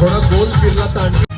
थोडा गोल फिरला तर आणखी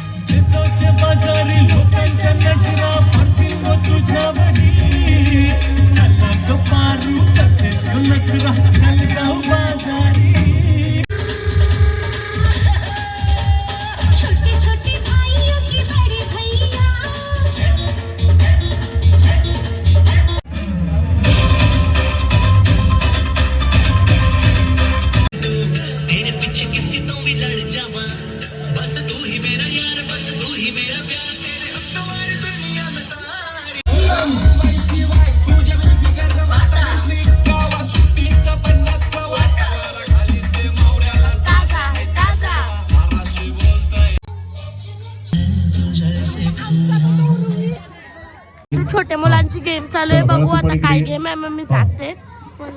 छोट्या मुलांची गेम चालू आहे, बघू आता काय गेम आहे. मग मी जाते.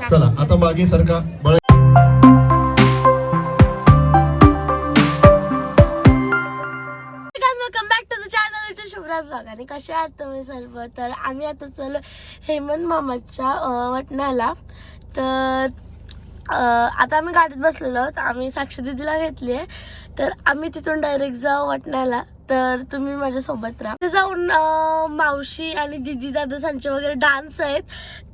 चला आता मागे सरका. Welcome back to the channel. इथे शुभ्राज बघा आणि कसे आहात तुम्ही सर्व. तर आम्ही आता चालू हेमंत मामाच्या वटण्याला. तर आता आम्ही गाडीत बसलेलो आहोत. आम्ही साक्षी दीदीला घेतली आहे. तर आम्ही तिथून डायरेक्ट जाऊ वटण्याला. तर तुम्ही माझ्यासोबत राहा. ते जाऊन मावशी आणि दीदी दादासांचे वगैरे डान्स आहेत.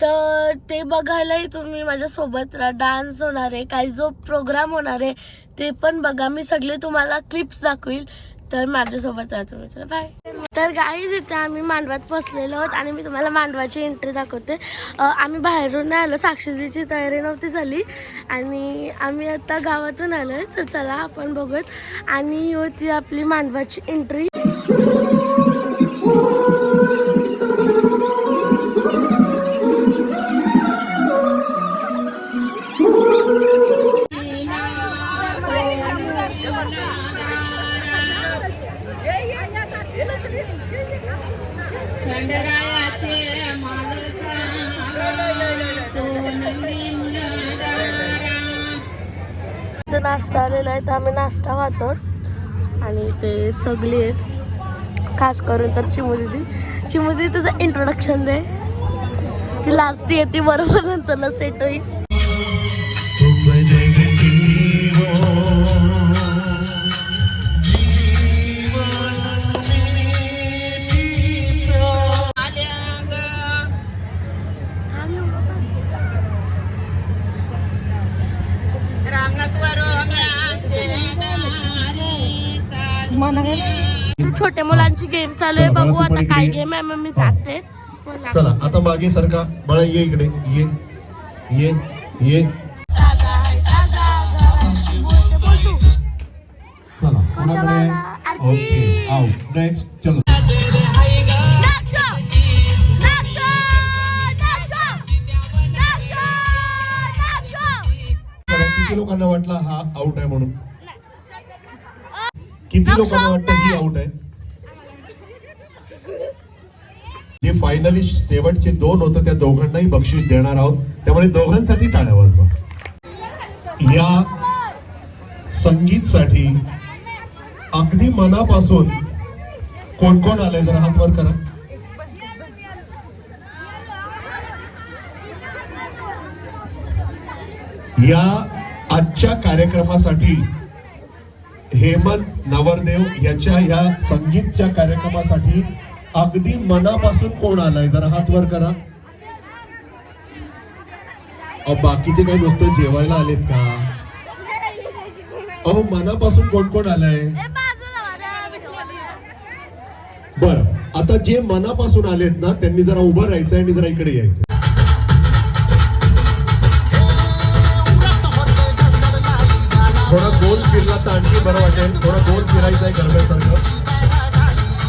तर ते बघायलाही तुम्ही माझ्यासोबत राहा. डान्स होणार आहे, काही जो प्रोग्राम होणार आहे ते पण बघा. मी सगळे तुम्हाला क्लिप्स दाखवील. तर माझ्यासोबत राहा तुम्ही. चला बाय. तर गाईज इथे आम्ही मांडवात बसलेलो आहोत आणि मी तुम्हाला मांडवाची एंट्री दाखवते. आम्ही बाहेरून नाही आलो, साक्षीची तयारी नव्हती झाली आणि आम्ही आता गावातून आलो आहे. तर चला आपण बघूत. आणि होती आपली मांडवाची एंट्री. नाश्ता आलेला आहे तर आम्ही नाश्ता खातो आणि ते सगळे आहेत. खास करून तर चिमू दीदी तुझं इंट्रोडक्शन दे. ती लाजती येते बरोबर, नंतर सेट होईल. छोट्या मुलांची गेम चालू आहे, बघू आता काय गेम आहे. मग मी जाते. चला आता मागे सरका. बाळा ये इकडे. ये ये ये. चला कोणाकडे. ओके आओ नेक्स्ट. चलो किती लोकांना वाटलं हा आउट आहे म्हणून? किती लोकांना वाटतं ही आउट आहे? जे फायनली शेवटचे 2 होतं त्या दोघांनाही बक्षीस देणार आहोत. त्यामुळे दोघांसाठी टाळ्या वाजवा. या संगीतसाठी अगदी मनापासून कोण कोण आले जरा हात वर करा. या आजच्या कार्यक्रमासाठी हेमंत नवरदेव याच्या या संगीतच्या कार्यक्रमासाठी अगदी मनापासून कोण आलाय जरा हात वर करा. बाकीचे काही नुसतं जेवायला आलेत का? अहो मनापासून कोण कोण आलाय? बर आता जे मनापासून आलेत ना त्यांनी जरा उभं राहायचं आणि जरा इकडे यायचं. थोडा गोल फिरला तर आणखी बरं वाटेल. थोडा गोल फिरायचं आहे गरब्यासारखं.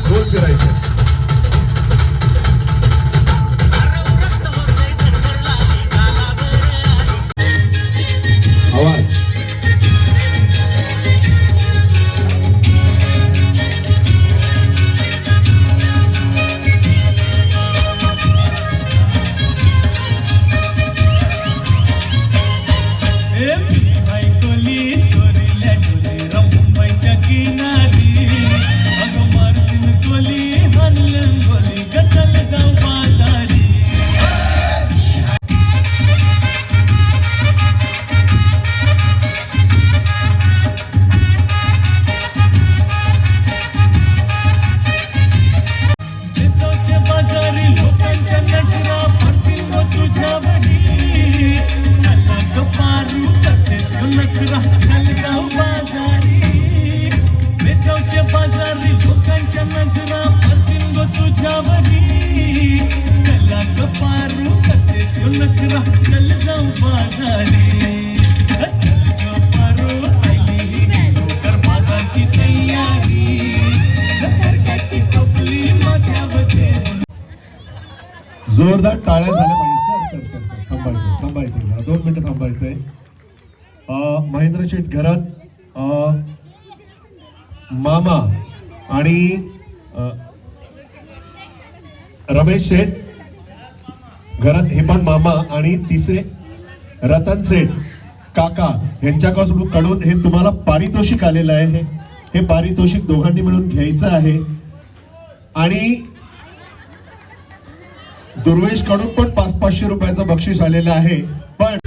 गोल फिरायचं. आवाज. किनारी अगं मार्टिन कोली प्यारी कला कपारू कते सो नखरा चल जाऊं बाजारी चल कपारू आईली कर बाजारची तयारी सरकारची टोपली माथ्यावरती जोरदार टाळ्या झाल्या पाहिजे. सर सर सर सर थांबायचं 2 मिनिटं थांबायचंय. महेंद्र शेठ घरात मामा आणि रमेश शेठ घरात हे पण मामा आणि तिसरे रतन शेठ काका यांच्याकडून हे तुम्हाला पारितोषिक आलेलं आहे. हे पारितोषिक दोघांनी मिळून घ्यायचं आहे. आणि दुर्वेश कडून पण 500 रुपयाचं बक्षीस आलेलं आहे. पण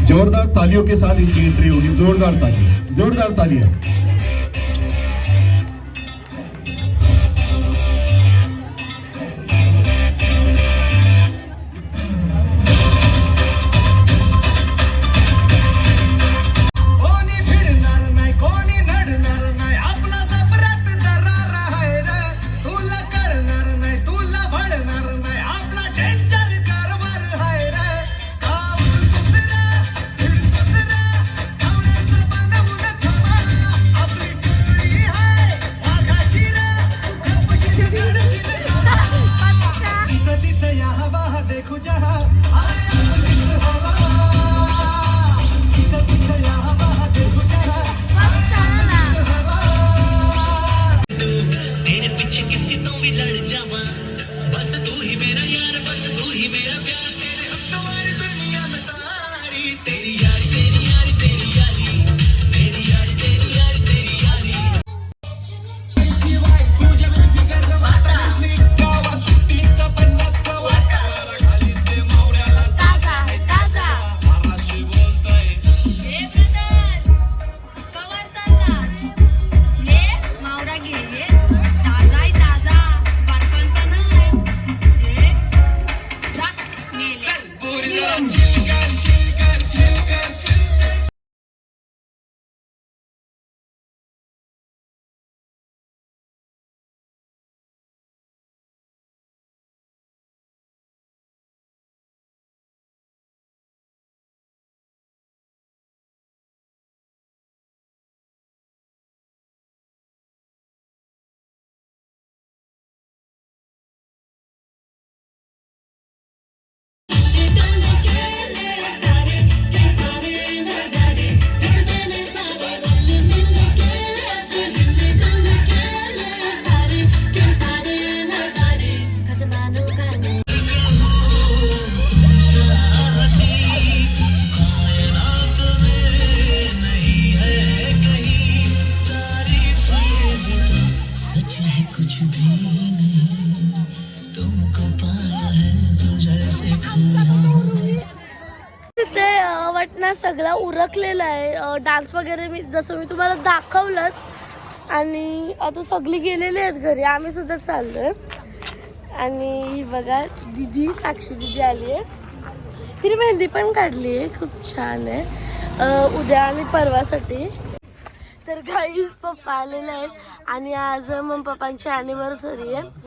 जोरदार तालियों के साथ इनकी एंट्री होगी. जोरदार तालियां. सगळा उरकलेला आहे. डान्स वगैरे मी जसं मी तुम्हाला दाखवलंच आणि आता सगळी गेलेली आहेत घरी, आम्ही सुद्धा चाललोय. आणि ही बघा दीदी, साक्षी दीदी आली आहे, तिने मेहंदी पण काढली आहे, खूप छान आहे उद्या आणि परवासाठी. तर गाईज पप्पा आलेले आहेत आणि आज मम्मी पप्पांची ॲनिव्हर्सरी आहे.